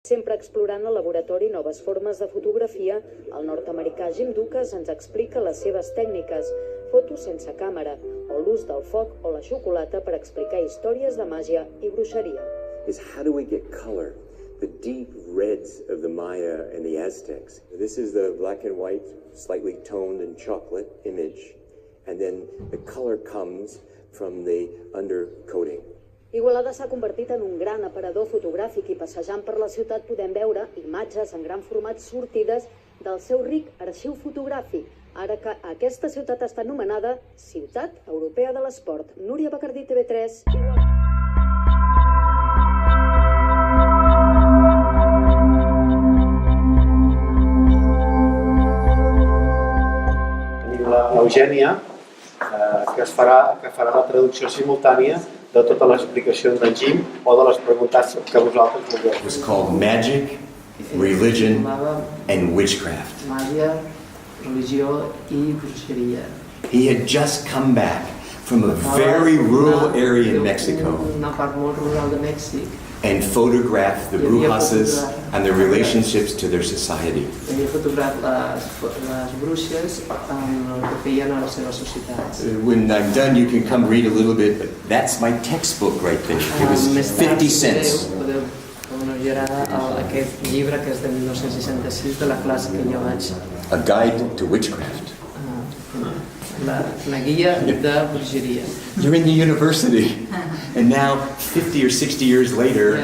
Sempre explorant al laboratori noves formes de fotografia, el nord-americà Doukas ens explica les seves tècniques, fotos sense càmera, o l'ús del foc o la xocolata per explicar històries de màgia i bruixeria. Is how do we get color? The deep reds of the Maya and the Aztecs. This is the black and white, slightly toned and chocolate image, and then the color comes from the undercoating. Igualada s'ha convertit en un gran aparador fotogràfic i passejant per la ciutat podem veure imatges en gran format sortides del seu ric arxiu fotogràfic. Ara que aquesta ciutat està anomenada Ciutat Europea de l'Esport. Núria Bacardí, TV3, Igualada. L'Eugènia, que farà la traducció simultània de tota l'explicació d'en Jim o de les preguntes que vosaltres vulgueu. It was called Magic, Religion, and Witchcraft. Magia, religió i bruixeria. He had just come back from a very rural area in Mexico Una part molt rural de Mèxic. And photographed the brujas and their relationships to their society. Havia fotografiat les bruixes el que feien a les seves societats. When I'm done, you can come read a little bit, but that's my textbook right there. It was 50 cents. Podeu veure aquest llibre que és de 1966 de la classe que jo vaig. A guide to witchcraft. Una guia de bruixeria. You're in the university, and now 50 or 60 years later,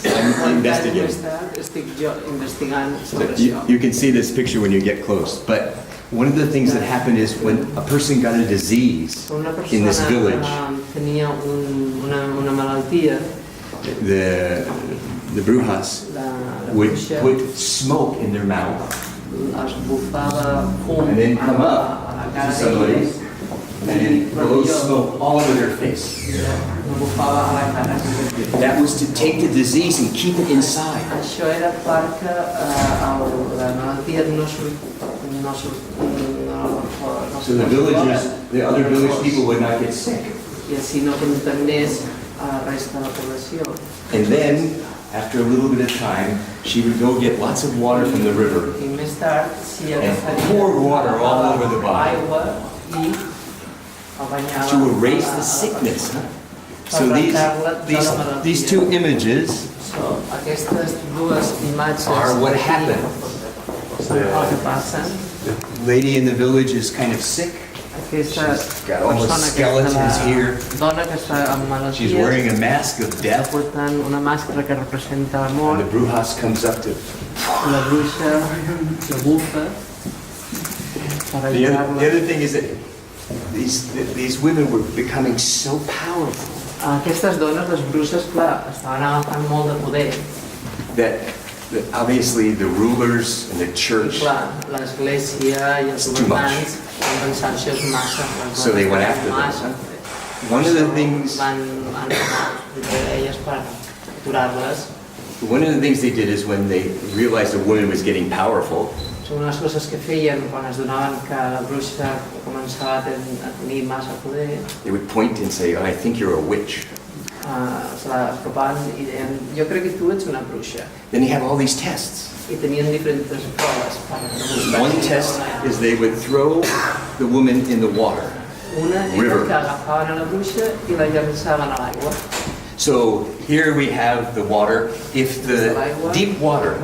I'm investigating. Estic jo investigant sobre això. You can see this picture when you get close, but one of the things that happened is when a person got a disease in this village, tenia una malaltia, the brujas would put smoke in their mouth and then come up to somebody and then blow smoke all over their face. That was to take the disease and keep it inside. Això era perquè la malaltia no So the villagers, the other village people would not get sick. I així no contaminés a la resta de la població. And then, after a little bit of time, she would go get lots of water from the river I més tard s'hi and pour water all over the body aigua i el banyava to erase the sickness. Huh? So these two images aquestes dues imatges are what happened. són el que passa. The lady in the village is kind of sick. Aquesta got all the skeletons here. Dona que està amb malalties. She's wearing a mask of death. Portant una màscara que representa la And mort. the brujas comes up to. La bruixa la bufa per The ajudar-la. other thing is that these women were becoming so powerful Aquestes dones, les bruixes, clar, estaven agafant molt de poder. that obviously the rulers and the I church, clar, l'església i els too much. governants van pensar això és massa. So they went after them. Massa. One of the things Van anar entre elles per aturar-les. they did is when they realized a woman was getting powerful, Són unes coses que feien quan es donaven que la bruixa començava a tenir massa poder. they would point and say, oh, I think you're a witch. Se l'apropaven i deien, jo crec que tu ets una bruixa. Then you have all these tests. I tenien diferents proves per demostrar. One test is they would throw the woman in the water. Una River. era que agafaven a la bruixa i la llançaven a l'aigua. So here we have the water. If the deep water,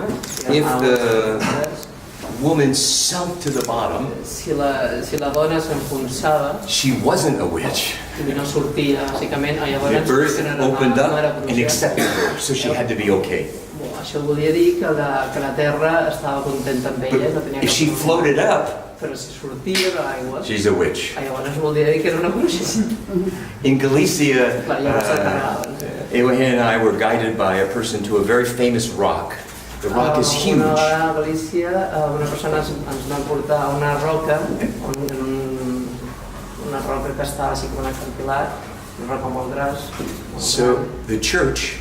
if the woman sunk to the bottom, Si la dona s'enfonsava she wasn't a witch. i no sortia, bàsicament, llavors The earth no opened era up and bruixa. accepted her, so she had to be okay. Això volia dir que la terra estava contenta amb ella i no tenia If she cap floated up, però si sortia de l'aigua, she's a witch. llavors volia dir que era una bruixa. In Galicia, Clar, llavors la carregaven. Elohim and I were guided by a person to a very famous rock. The rock is huge. Una vegada a Galícia, una persona ens va portar a una roca, una roca que estava així com un acantilat, una roca molt gras. So the church,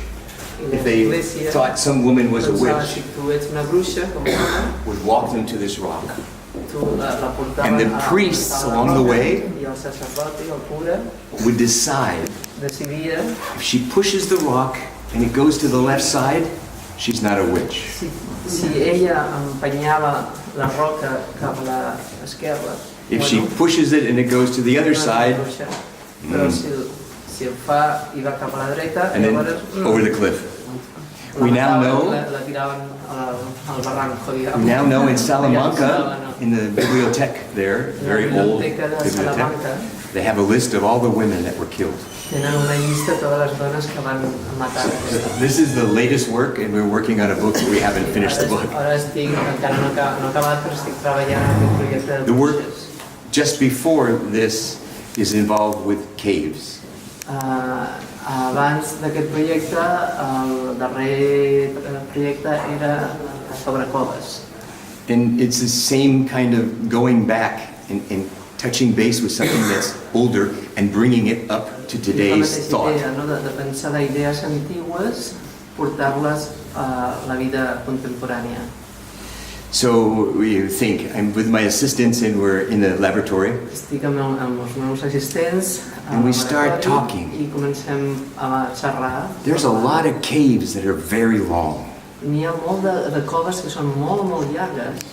if they thought some woman was a witch, Si tu ets una bruixa, com would walk them to this rock. tu la portaven And the priests along the way i el sacerdot i el cura would decide decidia if she pushes the rock and it goes to the left side, she's not a witch. Si ella empenyava la roca cap a l'esquerra, If she pushes it and it goes to the other side, però si el fa i va cap a la dreta, and then llavors over the cliff. We now know. la tiraven al barranco, We now know in Salamanca, in the bibliothèque there, very old bibliothèque, they have a list of all the women that were killed. Tenen una llista de totes les dones que van matar. This is the latest work, and we're working on a book, but we haven't finished the book. Ara encara no he acabat, però estic treballant en aquest projecte de The work bruixes. just before this is involved with caves. Abans d'aquest projecte, el darrer projecte era sobre coves. And it's the same kind of going back and touching base with something that's older and bringing it up to today's thought. La mateixa idea, no? de pensar d'idees antigues, portar-les a la vida contemporània. So we think, I'm with my assistants and we're in the laboratory. Estic amb els meus assistents And we start talking. I comencem a xerrar. There's a lot of caves that are very long. N'hi ha molt de coves que són molt llargues.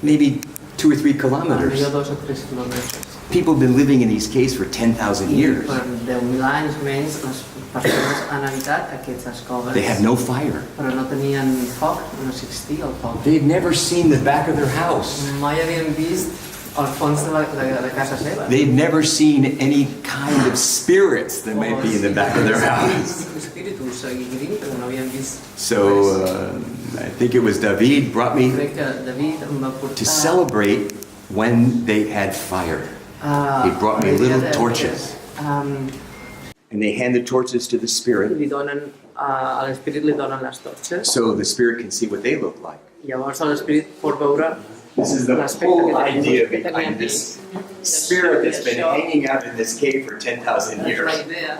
Maybe 2 or 3 kilometers. Millor 2 o 3 quilòmetres. People have been living in these caves for 10,000 years. Per 10.000 anys menys les persones han habitat aquestes coves. They have no fire. Però no tenien foc, no existia el foc. They've never seen the back of their house. Mai havien vist el fons de casa seva. They've never seen any kind of spirits that might be in the back of their house. Espíritus aquí però no havien vist. So I think it was David brought me Crec que David em va portar to celebrate when they had fire. He brought me little torches. And they hand the torches to the spirit Li donen, a l'espírit li donen les torxes. so the spirit can see what they look like. Llavors l'espírit pot veure This is the l'aspecte whole que idea tenim behind this spirit that's been hanging out in this cave for 10,000 És la years. idea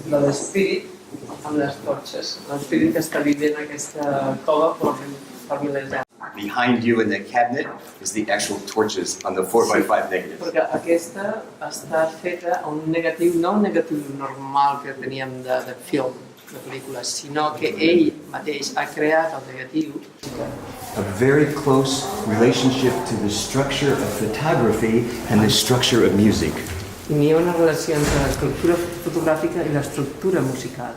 de l'espírit amb les torxes. L'espírit que està vivint aquesta cova per milers d'anys. Behind you in the cabinet is the actual torches on the 4x5 negative. Perquè aquesta està feta a un negatiu, no un negatiu normal que teníem de film, de pel·lícules, sinó que ell mateix ha creat el negatiu. A very close relationship to the structure of photography and the structure of music. I n'hi ha una relació entre l'estructura fotogràfica i l'estructura musical.